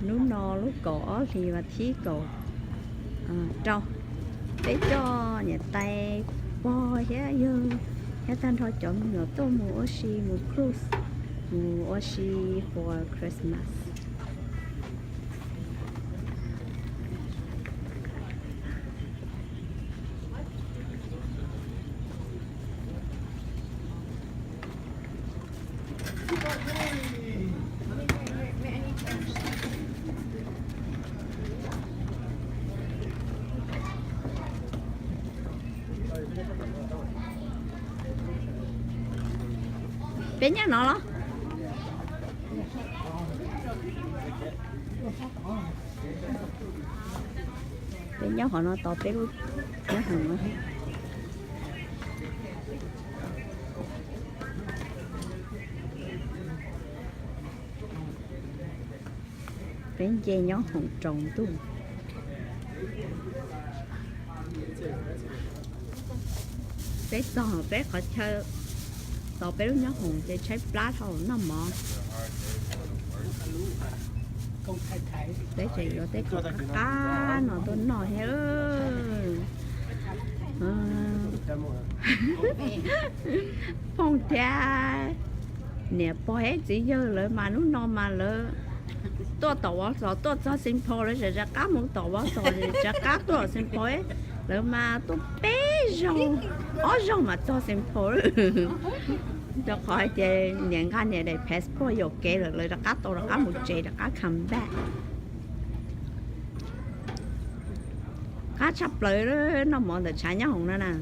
nú no lúc cổ thì mà thí cổ trâu để cho nhà tay bo giá dương giá tan thôi chọn ngựa tô mùa oxy mùa cruise mùa oxy for Christmas. Bé nhá nó đó. Bé nhá họ nó to bé luôn. Nhá hằng nó. Bé dê nhó hồng trồng tu. Bé to bé khỏi chơi. Tao bé lúc nhớ hùng để trái lá thôi nó mỏ để chị rồi tới còn cá nó tôi nói hết phong cha nè bỏ hết chỉ dơ lại mà nó no mà lỡ tôi tàu á rồi tôi cho xin phô đấy ra cá muốn tàu á rồi ra cá tôi xin phô ấy lỡ mà tôi bé rau ó rau mà cho xin phô cho khỏi chơi nhận cái này để passport vô kê đượcเลยcá tôi là cá một chế là cá come back cá chắp lời đó nó mòn được trái nhá hồng nữa nè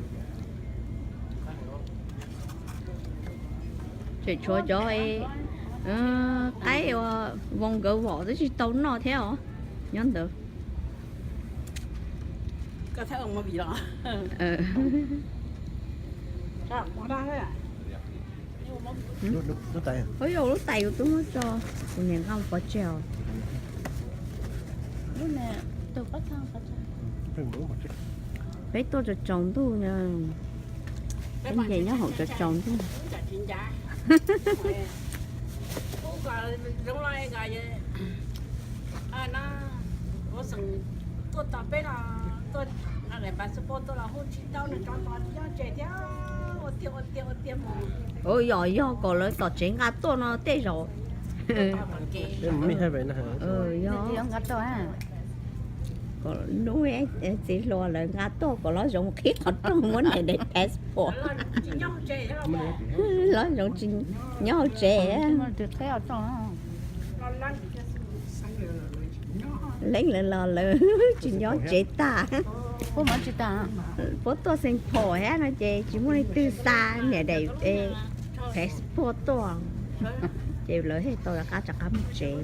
chỉ cho ấy cái vòng gấu vỏ đó chỉ tấu nó theo nhớ được có thấy ông mà bị đó sao bỏ ra đấy à lúc tay ôi dồi lúc tay của tôi nó cho tụi này không có trèo lúc này tôi có thang có bé tôi cho chồng tôi nha cái gì nhá hậu cho chồng tôi giống loài gà nó có sừng tôi tập bé là tôi là để bán support tôi là hôn chị tao là cho trẻ theo tiêu ôi giỏi do còn lấy tỏ chính ngã tôi nó tê rồi mình hay vậy nè do ông ngắt tôi à còn nuôi ấy chỉ lo là ngã tôi còn nó dùng khí còn trong muốn này để passport nó dùng chỉ nhau trẻ lấy lại lò lỡ chỉ nhau trẻ ta bố mà chị ta bố tôi sinh phổ hết nó chị chỉ muốn đi từ xa nhà đầy passport toàn chị lỡ hết tôi là cá chặt cá một chị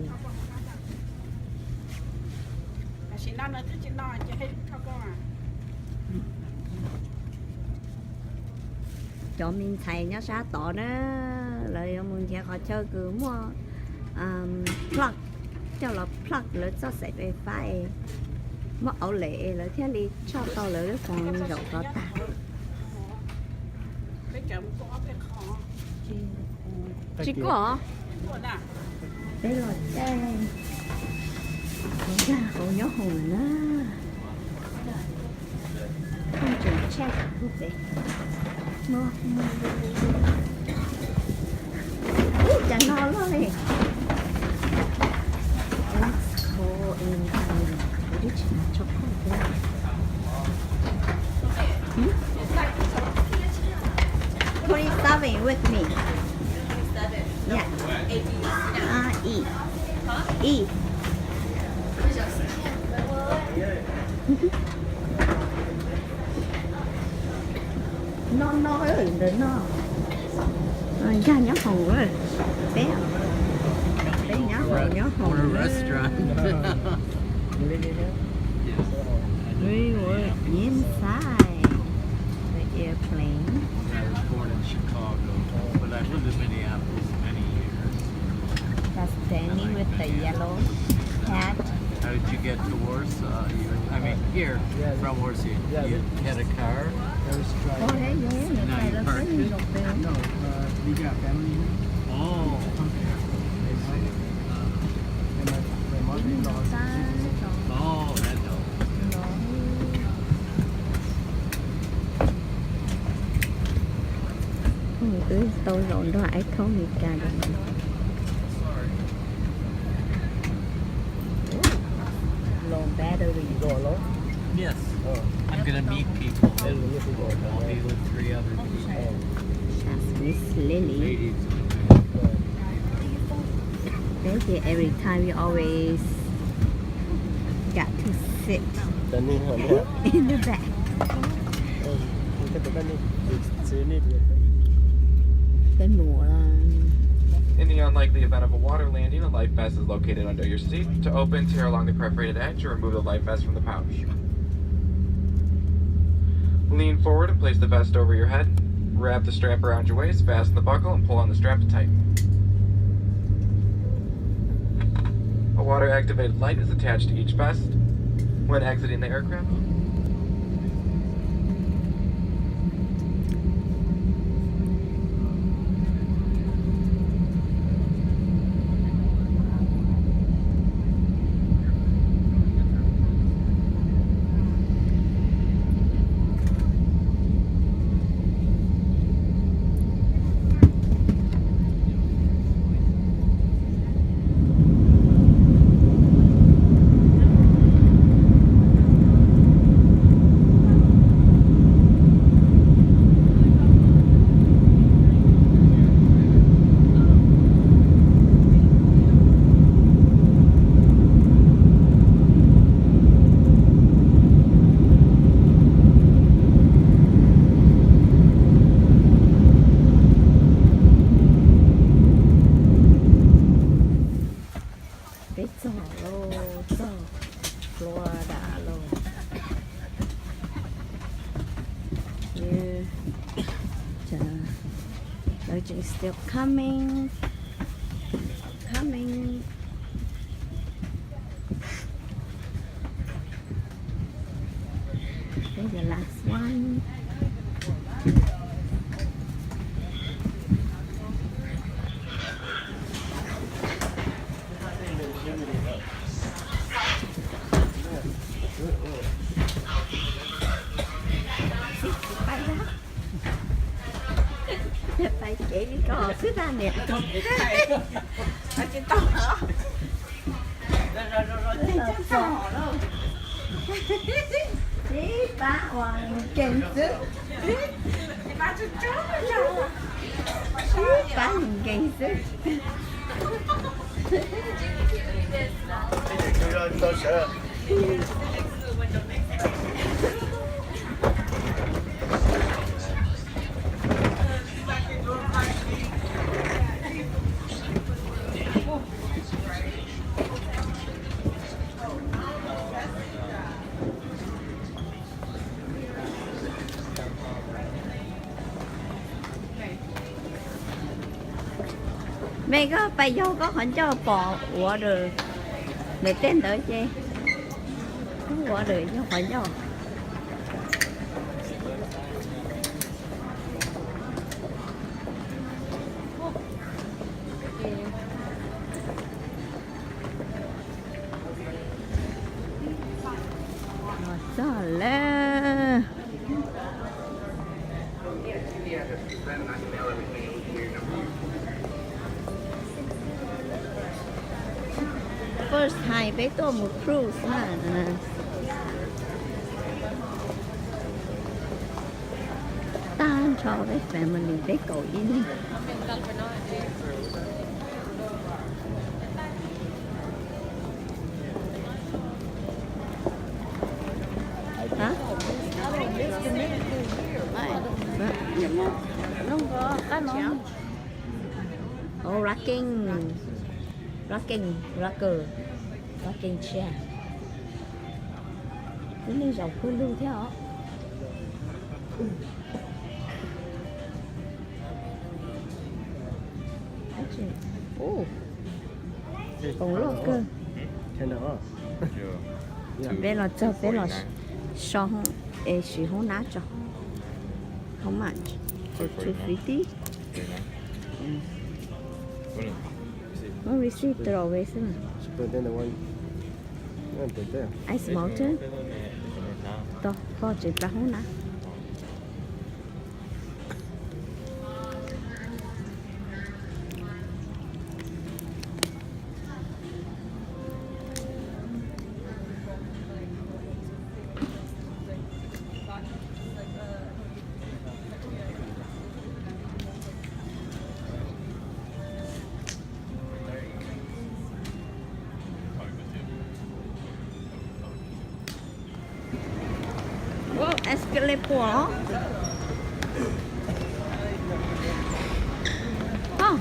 cho mình thầy nhớ xa tỏ đó lời mình sẽ có chơi cứ mua plug cho là plug lỡ cho sẽ về phải mà ẩu lệ lỡ theo đi cho tao lỡ còn rộng có ta chỉ có đây là đây ra cậu nhớ hồn đó không chừng check lúc đấy mua chẳng no luôn đi let's go in original chocolate $27 with me. Yeah. E. E. No ơi, đừng no. Ra nhớ hồn rồi. Bé. Bé nhớ hồn. restaurant. We were inside the airplane. I was born in Chicago, but I lived in Minneapolis many years. That's Danny with the yellow hat. How did you get to Warsaw? I mean, here from Warsaw. You had a car? Oh, hey, yeah, Now you parked it? No, we got family here. Oh, okay. And my mother-in-law tôi rộn đó ai không đi cả được. Low battery. Go alone? Yes. Oh. I'm gonna meet people. Then we need to go. I'll be with 3 other people. That's Miss Lily. Ladies. Basically every time you always got to sit Then you have what? in the back. You can depend on the need. Cái mùa In the unlikely event of a water landing, a life vest is located under your seat. To open, tear along the perforated edge or remove the life vest from the pouch. Lean forward and place the vest over your head. Wrap the strap around your waist, fasten the buckle, and pull on the strap to tighten. A water-activated light is attached to each vest. When exiting the aircraft, Florida luôn. Yeah. Virgin still coming. Coming. Here's the last one. Phải chỉ có xíu ta nè. Ở trên tàu hả? Rồi chắc sao đâu. Chí ba hoàng kèm sức. Ba chút chút rồi sao? Chí ba hoàng kèm sức. Mẹ có bây giờ có khoản cho bỏ quả được để tên tới chứ quả được cho khoản cho Masalah. First time ไปตัวหมูครูสมานะต้านชอบไป family ไปเกาหลีนี่ฮะน้องก็cái món oh rocking chair. Cái này dọc khơi lưu theo. Ồ. Còn lô cơ. Bé là cho bé là xong e chỉ không nát cho. How much? 250. No receipt always. But then the one, Ice mountain. To có chỉ ra không nè. cái lê bùa đó. Không.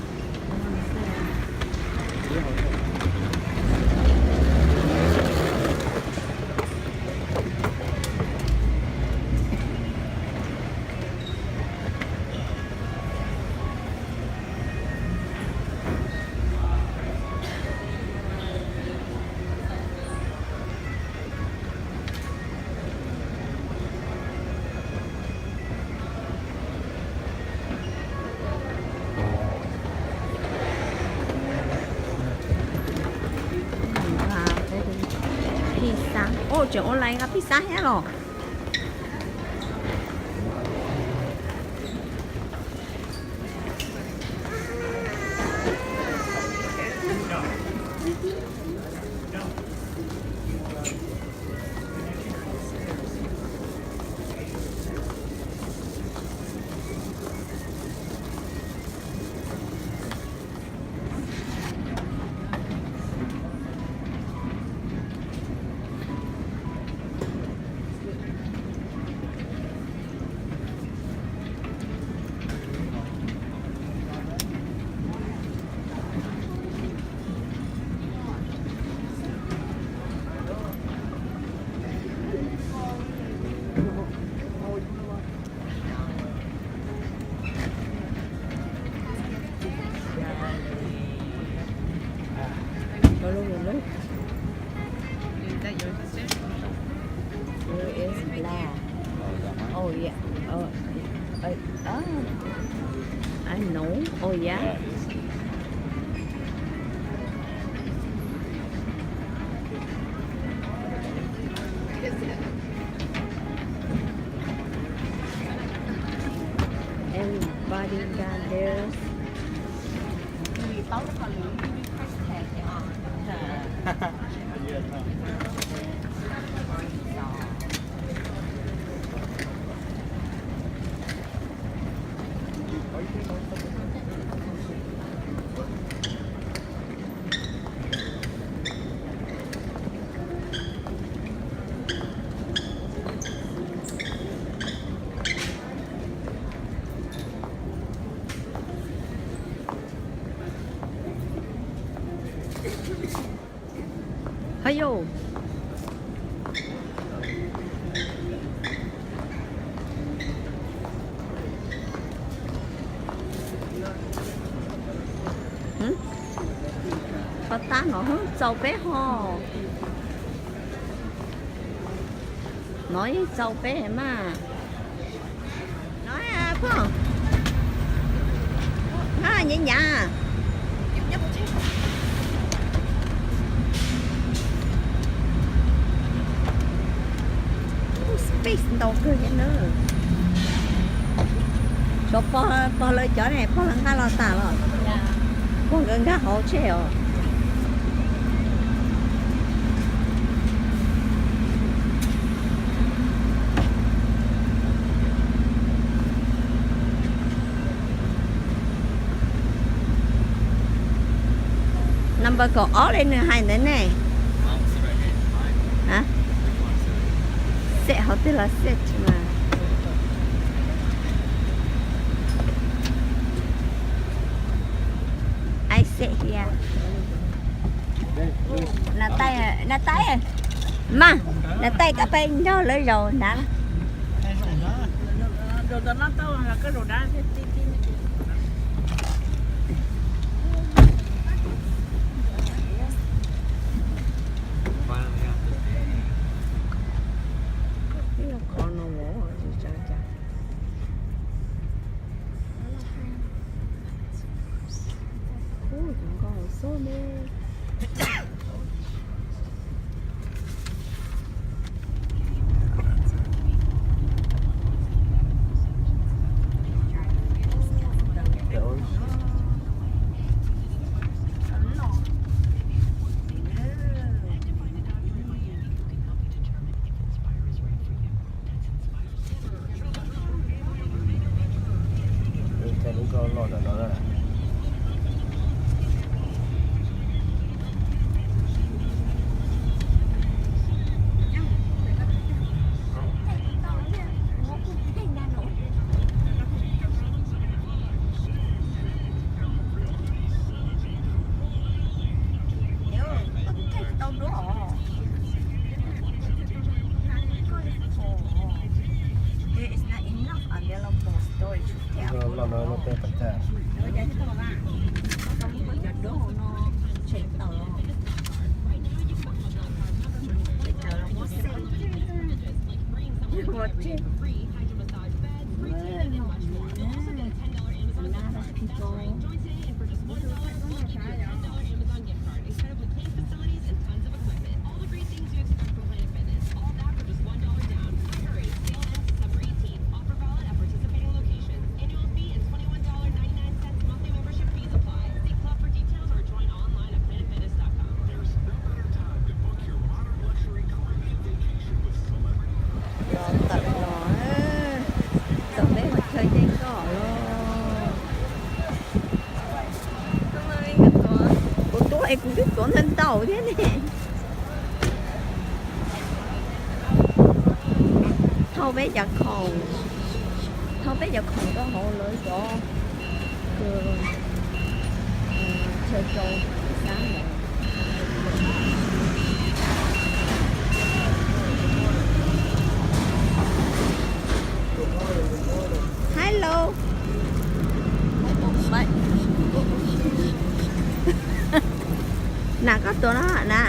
Pizza. Ồ, chỗ online là pizza hết rồi. Go look. Where is black? Oh yeah. Oh, I know. Oh yeah. Everybody down there. Tấu rất là lượng đi khách thèm cho họ. Ayo. Có ta nó hướng châu bé ho. Nói châu bé mà. Nói à phải không? Nói nhẹ nhàng. Space đâu cơ vậy nữa. Cho po lời chỗ này po lần lo ta rồi. Po gần cả hậu treo. Number có ó lên hai nữa này. Hả? Sẽ họ tên là set mà. I sit here. Nà tay mà nà tay các bên đó lấy rồi đã. Rồi nó tao là cái đồ đá cái tí. So many. chứ. Tận nó tận đấy mà chơi trên cỏ luôn. Ủa tôi em cũng biết con thân tàu thế này. Thâu bé giặt khổ. Thâu bé giặt khổ có hộ lưỡi cho chơi trâu sáng rồi. Hello. Vậy. Nè có tụi nó hả nè.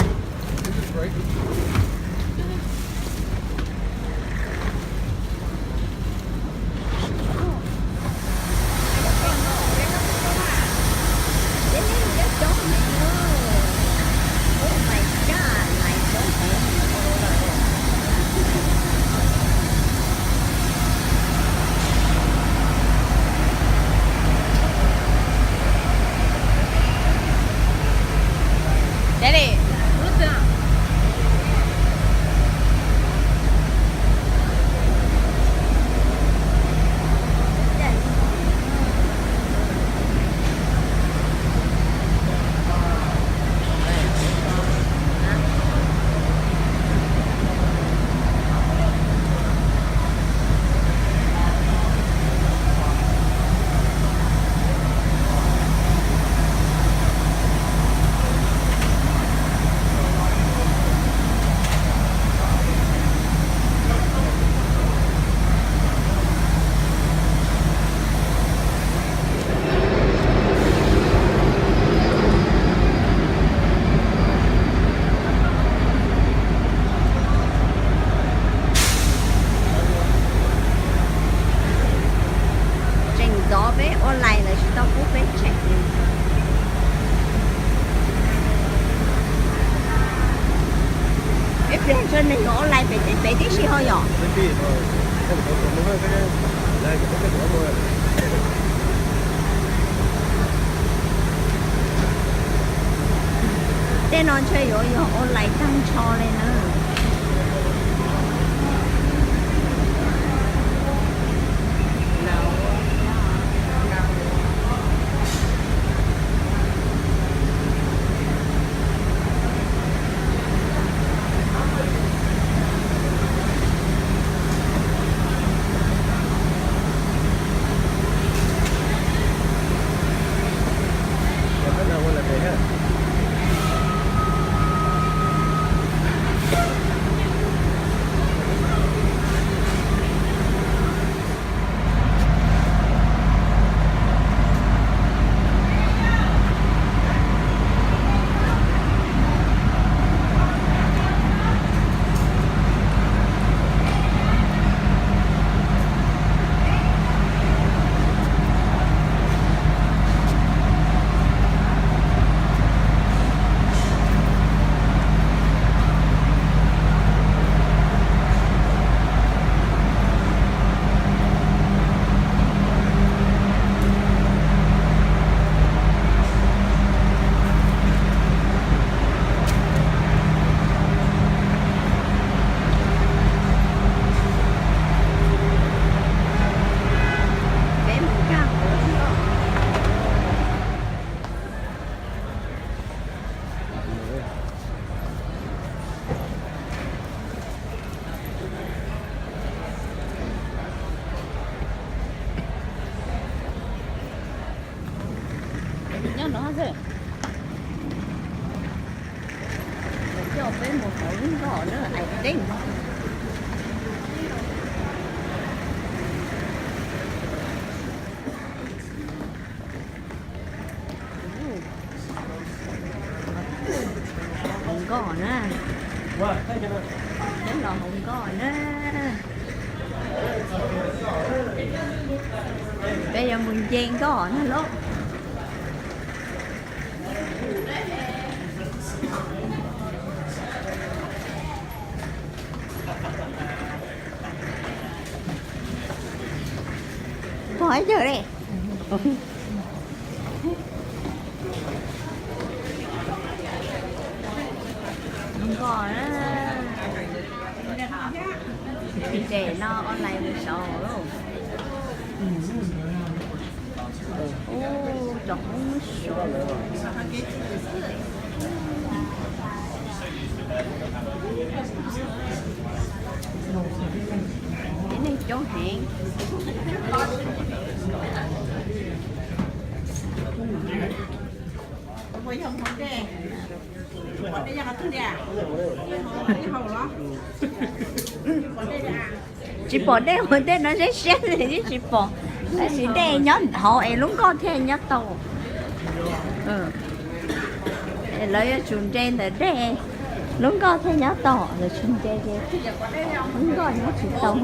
Daddy, what's up? Đó với online là chúng ta cũng phải check. If you cho nên online phải đi xí hơi nhỏ. Để nó chơi rồi online tăng cho lên nữa. Nó rồi. Cho bên một khẩu gõ nữa ảnh đỉnh. Hồng gõ nữa. Đến là hồng gõ nữa. bây giờ mình chen có nó lốt hỏi chưa đi không có đó trẻ nó online một số luôn ô trống số cái này chỗ hẹn Bây giờ muốn đây. Bây giờ cái thứ gì à? Cái hầu đó. chị bỏ đây hồi đây nó sẽ xét thì chị bỏ tại chị đây nhớ họ em lúc có thêm nhớ tàu lấy chuồn trên để đây lúc có thêm nhớ tàu rồi chuồn trên đây không có nhớ chị tàu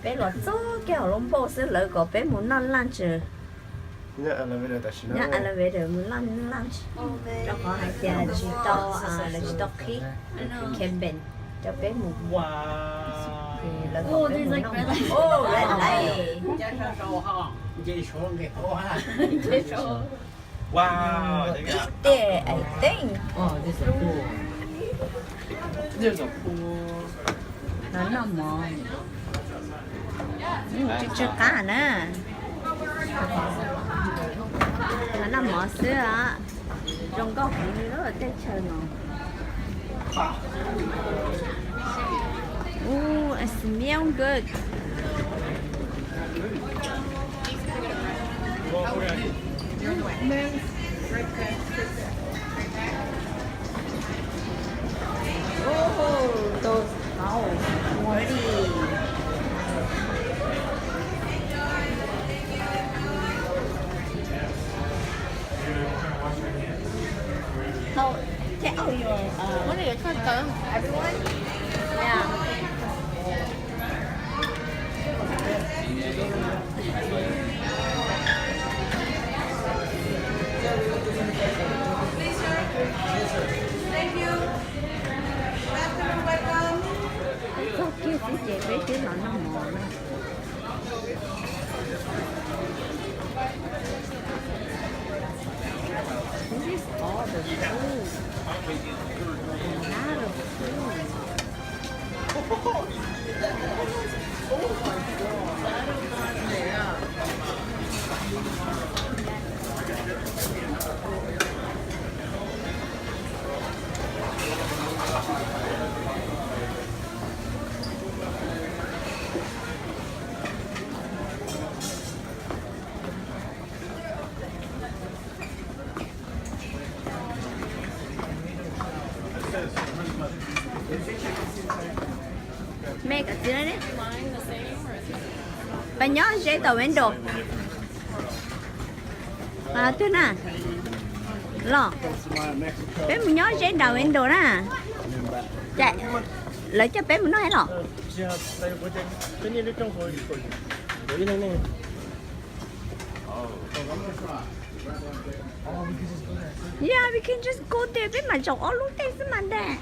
bé lo cho kiểu lông bò sẽ lợi có bé muốn ăn lunch Nhá, là bây giờ ta xin nhá anh là về được muốn ăn lunch cho có hai cha chỉ to là chỉ to khí camping cho bé một Wow. thì là có bé muốn ăn ô lại đây Wow, check it out. there I think Oh, this is cool. There's a pool. nó nằm mò chưa cá nữa nó nằm mò xưa á trong có phụ nữ rất là tết chơi nó oh it smells good oh those oh ready How tell your what are your custom? Everyone? Yeah. Thank you. Welcome, welcome. Có kia chỉ chạy với chứ nó mò nữa. This is all the food. A lot of food. Mẹ cả tiếng đấy. Bà nhớ dễ tàu window. À tôi nè. Lo. Bé mình nhớ dễ tàu window nè. Chạy. Lấy cho bé mình nói lo. Cái này trong hồi cái này này. Yeah, we can just go there. Bé mà chọc ở lúc đây sẽ mà đẻ.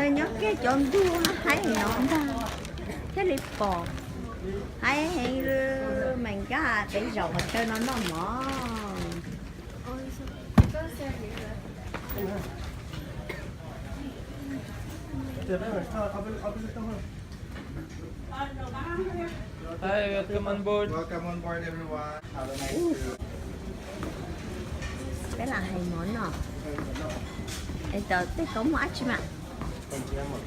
Nhớ cái chọn đua hay nhọn ta cái đi bò hay mình cả để dầu mà chơi nó mỏ Hi, welcome on board. Welcome on board everyone. Have a nice cái là hay món nọ Esto es como achima. Contiamo.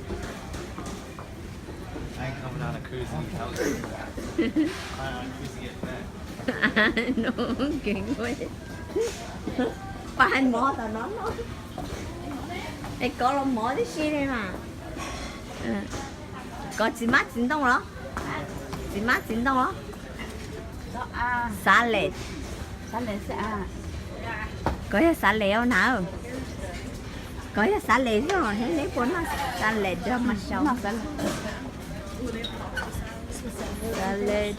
I ain't coming on a cruise and I was cruising it back. Nó kiện quá. Ba hành mỏ tao nó. Ê, có lòng mỏ đi xí đây mà. Có chỉ mắt chính đông đó. Chỉ mắt chính đông đó. Đó à, Xá lệ. sao lại sẽ à? Có cái xá lệ không nào? Có cái xá lệ rồi, hết lấy bốn nó xá lệ cho mà sống. Xá lệ.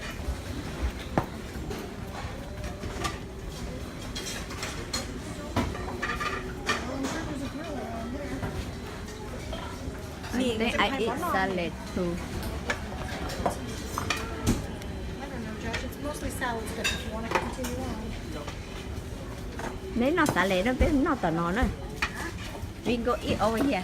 I think I eat salad too. I don't know, Josh. It's mostly salads, but if you want to continue on. Nếu nó salad nó biết nó tao nó nữa. We go eat over here.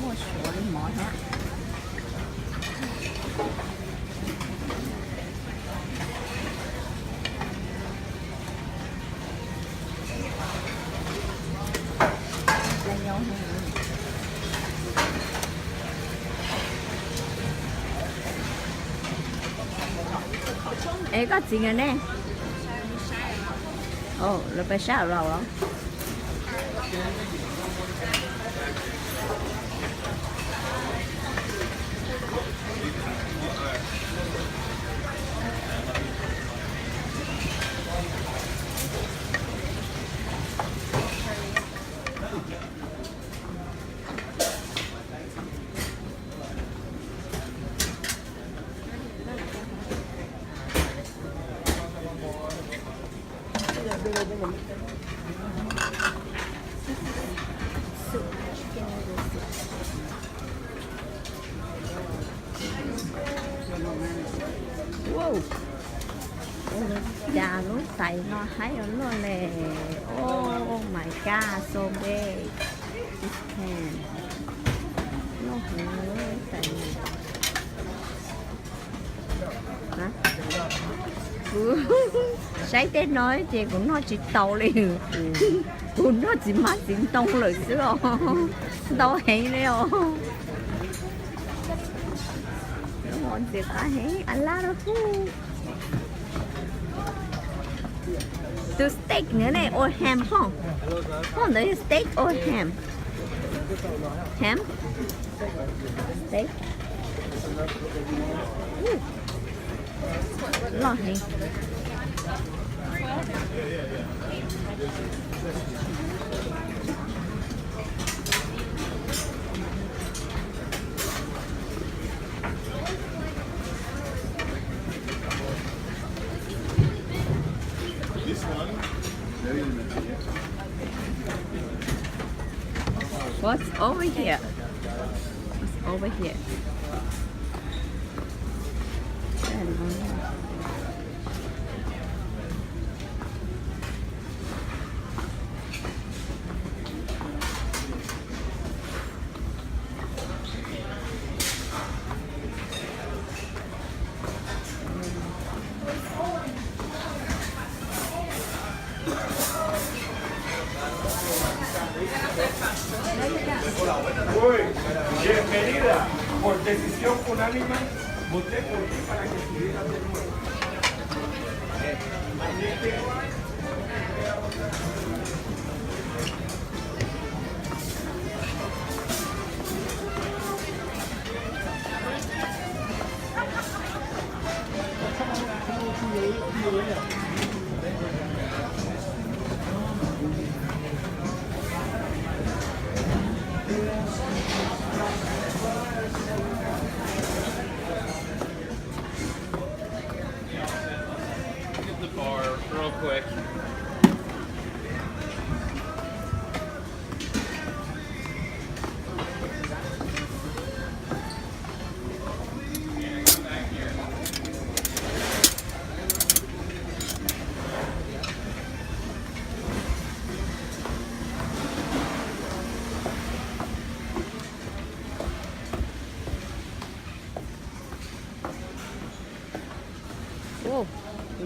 Mua sữa đi mỏi hả? Ê, có chuyện rồi nè. Ồ, nó phải sao rồi không? Wow. Chà nó tay nó thấy nó nè. Oh my god, so big. This can. Nó hơi tay. Hả? Sấy tết nói chị cũng nó chỉ tàu liền. Cũng nó chỉ mắt chỉ tông lời xưa. Đâu hẹn đấy không? Món gì cả hết, a lot of food. To steak nữa này, or ham không? Không, đấy steak or ham. Ham? Steak. Lo hẹn. What's over here? What's over here? Uy, bienvenida. Por decisión unánime, voté por ti para que estuvieras de nuevo. Get the bar real quick.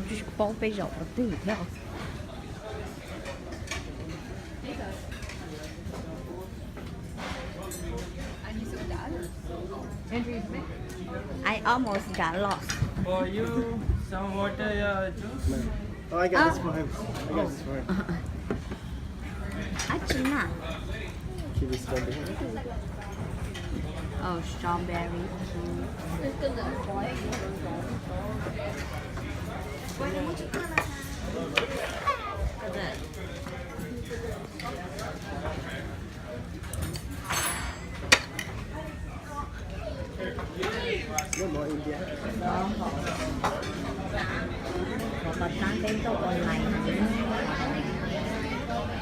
就是包被肉了对跳。I almost got lost. For you, some water, juice. Oh, I got this for him. I got this for him. 아침나. Keep it strawberry. Oh, strawberry. No more India. Một bát tan bên tôi còn lại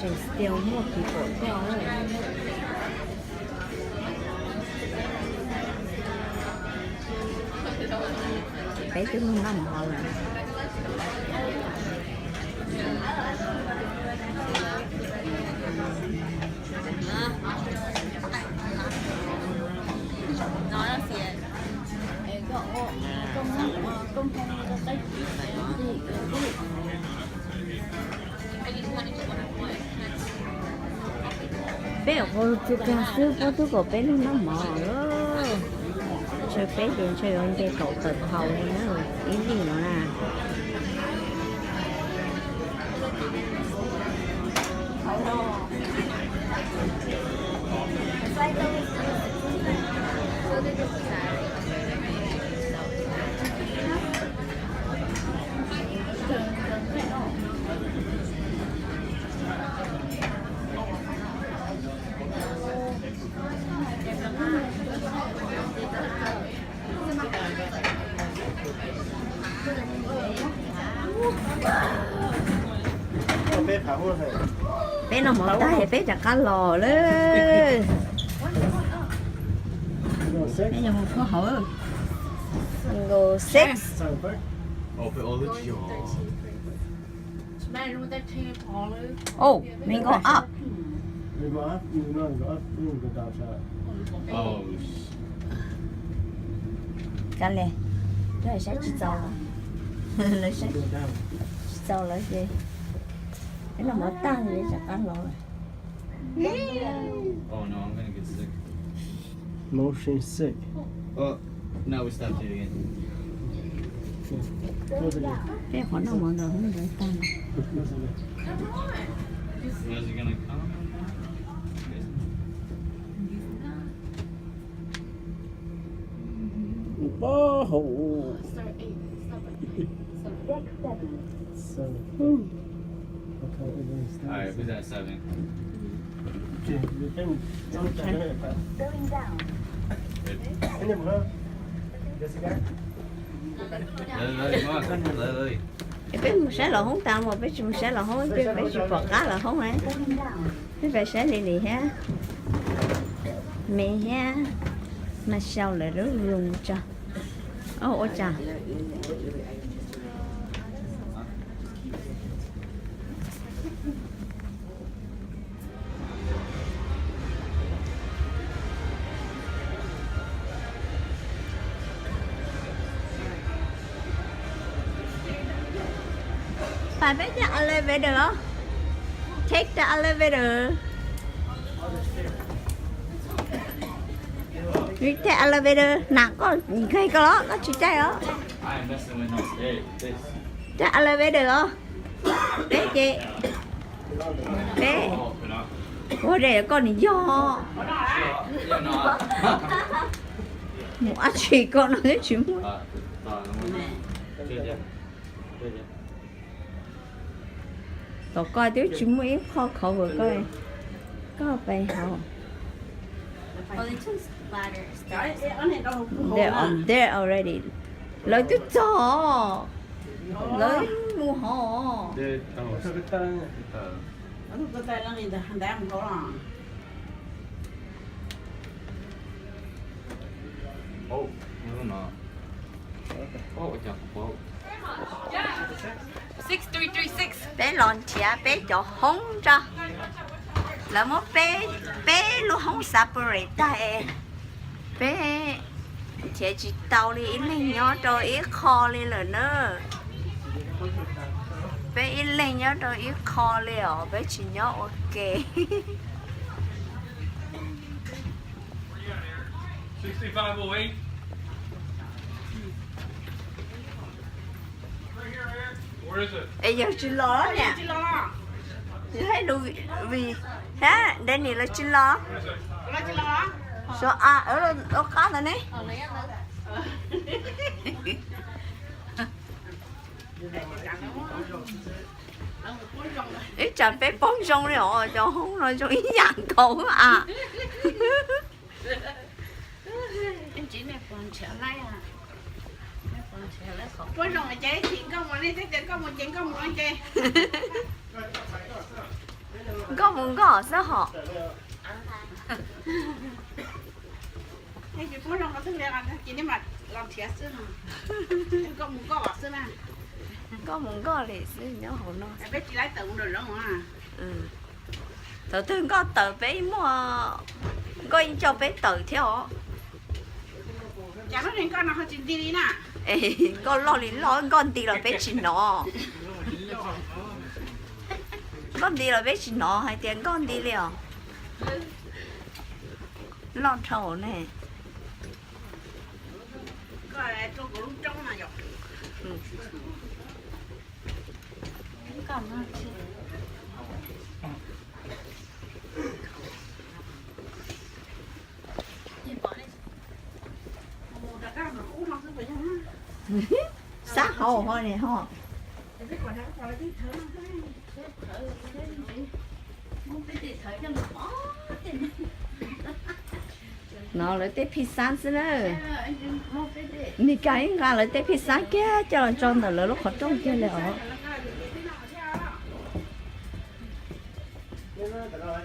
just still more people there. Bé tôi không nằm họ rồi. Nói là gì? Bé ở cô chú ca sư có tôi có bé nó mỏ đó. Chơi bé điện chơi ông cái cậu tật hậu này nó ý gì nó nè. Bé thả hôn hả? Bé nó một tay bé chặt cá lò lên. No, six. Bé nhà một số hậu. Go six. Sorry, first. Mẹ luôn ta thêm phò luôn. Oh, mình go up. You go up, you know, you go up, you go down shot. Oh, Cái này. Rồi sẽ chỉ dầu. Lấy sẽ Go down. chỉ dầu lấy gì? Cái nó mở tay để chặt cá lò. oh no, I'm gonna get sick. Motion sick. Oh, no, we stopped it again. Close again. Bé họ nó mở đầu nó lấy tay. Close again. Where's it gonna come? Oh. Seven. Okay, everything's done. Alright, who's at 7? Okay, you can don't check it, but anh em hả? Lily. Bé một sẽ là hông tao mà bé một sẽ là hông bé chỉ bỏ cá là hông ấy. Bé sẽ lì lì ha. Mẹ ha. Mà sao lại rất rung cho. Ôi chà. Phải biết the elevator. Take the elevator. You take elevator. Nè có cây có chị trai đó. I am messing with no stairs. This. The elevator đó. Bé chị. Bé. Open up. Ủa đây con này do. Yeah, no. Một chị con nói cái chuyện mua. Cậu coi tiếng chuyện mua yếm kho khẩu vừa coi. Có bài hậu. Only two splatters. Cái ở này đâu cũng They're on there already. Lấy tôi cho. Lấy mua họ. Dude, Sao cái ta Ở lúc cái tay nó nhìn thằng đám có là. oh, no, no. Oh, it's a boat. 6336. Bé lon chè bé cho hông cho. Là một bé luôn không separate tay. Bé chè chỉ tàu đi ít lên nhỏ rồi ít kho lên rồi nữa. bé ít lên nhớ rồi ít kho liều bé chỉ nhớ ok 6508. Where is it? bây giờ chỉ lo nè Chị lo. thấy đủ vì ha đây này là chỉ lo Lo chị lo. số ở đó có rồi nè ít chặt bé bóng trong đi họ cho không nói cho ý dạng cầu à Em chỉ này còn trở lại à. Có rồng ở chế thì có một đi thế có một chuyện có một anh chơi. có muốn có sao họ Thế chị có rồng có thức ăn chị nếu mà làm thiệt xưa mà. Có một có xưa mà. có muốn có thì sẽ nhớ họ nó Em biết chị lấy tự rồi đó mà. tự thương có tự bé mua có in cho bé tự theo Chả nói đến con nào họ chị đi nè. ê con lo liền lo con đi là bé chỉ nó con đi là bé chỉ nó hay tiền con đi liền lo thầu này Coi lại tôi cũng lúc trong mà rồi. Còn nó chị. Một đợt ra mà cũng không phải nha. sát hậu thôi này họ Em biết còn đang còn là cái thở nó thế. nó lấy tới pizza xí nữa mi cái ra lấy tới pizza kia cho là cho nó lúc họ trong kia là Thế nào theo?